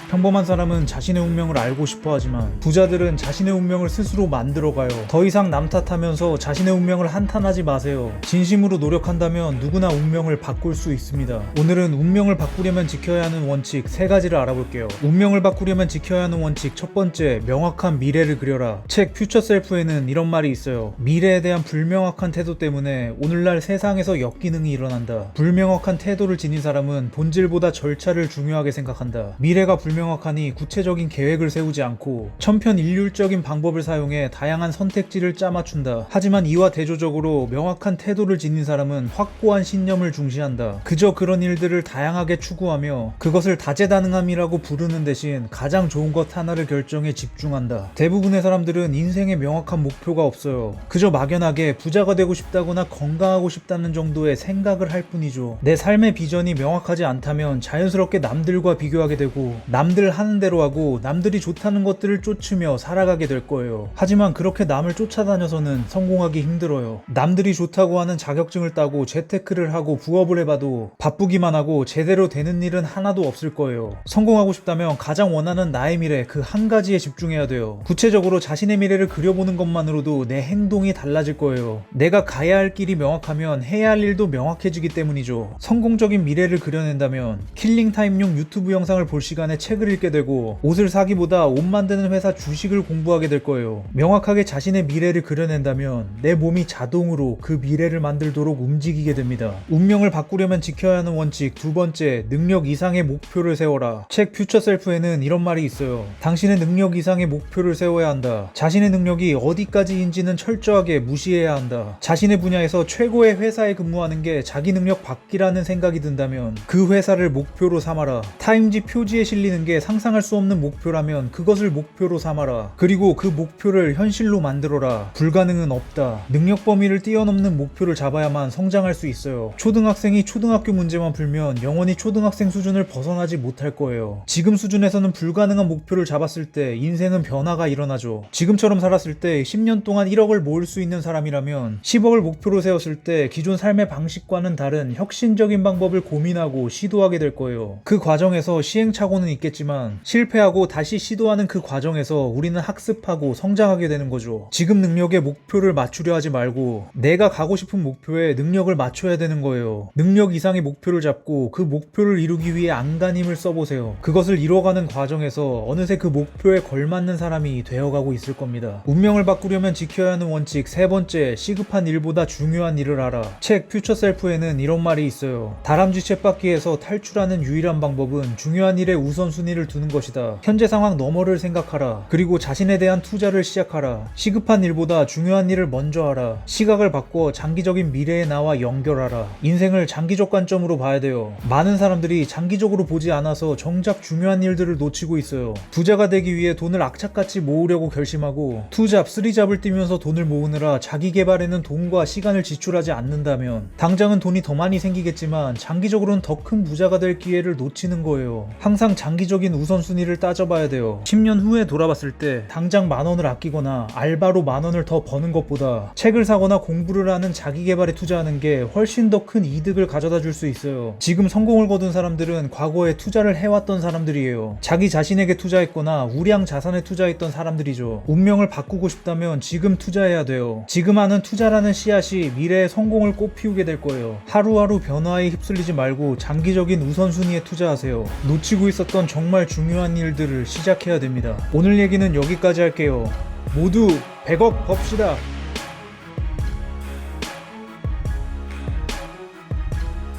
평범한 사람은 자신의 운명을 알고 싶어 하지만 부자들은 자신의 운명을 스스로 만들어가요. 더 이상 남 탓하면서 자신의 운명을 한탄하지 마세요. 진심으로 노력한다면 누구나 운명을 바꿀 수 있습니다. 오늘은 운명을 바꾸려면 지켜야 하는 원칙 3가지를 알아볼게요. 운명을 바꾸려면 지켜야 하는 원칙 첫 번째, 명확한 미래를 그려라. 책 퓨처 셀프에는 이런 말이 있어요. 미래에 대한 불명확한 태도 때문에 오늘날 세상에서 역기능이 일어난다. 불명확한 태도를 지닌 사람은 본질보다 절차를 중요하게 생각한다. 미래가 불명확하니 구체적인 계획을 세우지 않고 천편일률적인 방법을 사용해 다양한 선택지를 짜맞춘다. 하지만 이와 대조적으로 명확한 태도를 지닌 사람은 확고한 신념을 중시한다. 그저 그런 일들을 다양하게 추구하며 그것을 다재다능함이라고 부르는 대신 가장 좋은 것 하나를 결정해 집중한다. 대부분의 사람들은 인생에 명확한 목표가 없어요. 그저 막연하게 부자가 되고 싶다거나 건강하고 싶다는 정도의 생각을 할 뿐이죠. 내 삶의 비전이 명확하지 않다면 자연스럽게 남들과 비교하게 되고 남들 하는 대로 하고 남들이 좋다는 것들을 쫓으며 살아가게 될 거예요. 하지만 그렇게 남을 쫓아다녀서는 성공하기 힘들어요. 남들이 좋다고 하는 자격증을 따고 재테크를 하고 부업을 해봐도 바쁘기만 하고 제대로 되는 일은 하나도 없을 거예요. 성공하고 싶다면 가장 원하는 나의 미래 그 한 가지에 집중해야 돼요. 구체적으로 자신의 미래를 그려보는 것만으로도 내 행동이 달라질 거예요. 내가 가야 할 길이 명확하면 해야 할 일도 명확해지기 때문이죠. 성공적인 미래를 그려낸다면 킬링타임용 유튜브 영상을 볼 시간에 책을 읽게 되고 옷을 사기보다 옷 만드는 회사 주식을 공부하게 될 거예요. 명확하게 자신의 미래를 그려낸다면 내 몸이 자동으로 그 미래를 만들도록 움직이게 됩니다. 운명을 바꾸려면 지켜야 하는 원칙 두 번째, 능력 이상의 목표를 세워라. 책 퓨처 셀프에는 이런 말이 있어요. 당신의 능력 이상의 목표를 세워야 한다. 자신의 능력이 어디까지인지는 철저하게 무시해야 한다. 자신의 분야에서 최고의 회사에 근무하는 게 자기 능력 밖이라는 생각이 든다면 그 회사를 목표로 삼아라. 타임지 표지에 실리는 게 상상할 수 없는 목표라면 그것을 목표로 삼아라. 그리고 그 목표를 현실로 만들어라. 불가능은 없다. 능력 범위를 뛰어넘는 목표를 잡아야만 성장할 수 있어요. 초등학생이 초등학교 문제만 풀면 영원히 초등학생 수준을 벗어나지 못할 거예요. 지금 수준에서는 불가능한 목표를 잡았을 때 인생은 변화가 일어나죠. 지금처럼 살았을 때 10년 동안 1억을 모을 수 있는 사람이라면 10억을 목표로 세웠을 때 기존 삶의 방식과는 다른 혁신적인 방법을 고민하고 시도하게 될 거예요. 그 과정에서 시행착오는 있겠지만 실패하고 다시 시도하는 그 과정에서 우리는 학습하고 성장하게 되는 거죠. 지금 능력에 목표를 맞추려 하지 말고 내가 가고 싶은 목표에 능력을 맞춰야 되는 거예요. 능력 이상의 목표를 잡고 그 목표를 이루기 위해 안간힘을 써보세요. 그것을 이뤄가는 과정에서 어느새 그 목표에 걸맞는 사람이 되어가고 있을 겁니다. 운명을 바꾸려면 지켜야 하는 원칙 세 번째, 시급한 일보다 중요한 일을 하라. 책 퓨처 셀프에는 이런 말이 있어요. 다람쥐 쳇바퀴에서 탈출하는 유일한 방법은 중요한 일에 우선순위를 두는 것이다. 현재 상황 너머를 생각하라. 그리고 자신에 대한 투자를 시작하라. 시급한 일보다 중요한 일을 먼저 하라. 시각을 바꿔 장기적인 미래의 나와 연결하라. 인생을 장기적 관점으로 봐야 돼요. 많은 사람들이 장기적으로 보지 않아서 정작 중요한 일들을 놓치고 있어요. 부자가 되기 위해 돈을 악착같이 모으려고 결심하고 투잡, 쓰리잡을 뛰면서 돈을 모으느라 자기 개발에는 돈과 시간을 지출하지 않는다면 당장은 돈이 더 많이 생기겠지만 장기적으로는 더 큰 부자가 될 기회를 놓치는 거예요. 항상 장기적인 우선순위를 따져봐야 돼요. 10년 후에 돌아봤을 때 당장 10,000원을 아끼거나 알바로 10,000원을 더 버는 것보다 책을 사거나 공부를 하는 자기 개발에 투자하는 게 훨씬 더 큰 이득을 가져다 줄 수 있어요. 지금 성공을 거둔 사람들은 과거에 투자를 해왔던 사람들이에요. 자기 자신에게 투자했거나 우량 자산에 투자했던 사람들이죠. 운명을 바꾸고 싶다면 지금 투자해야 돼요. 지금 하는 투자라는 씨앗이 미래의 성공을 꽃피우게 될 거예요. 하루하루 변화에 휩쓸리지 말고 장기적인 우선순위에 투자하세요. 놓치고 있었던 정말 중요한 일들을 시작해야 됩니다. 오늘 얘기는 여기까지 할게요. 모두 100억 법시다.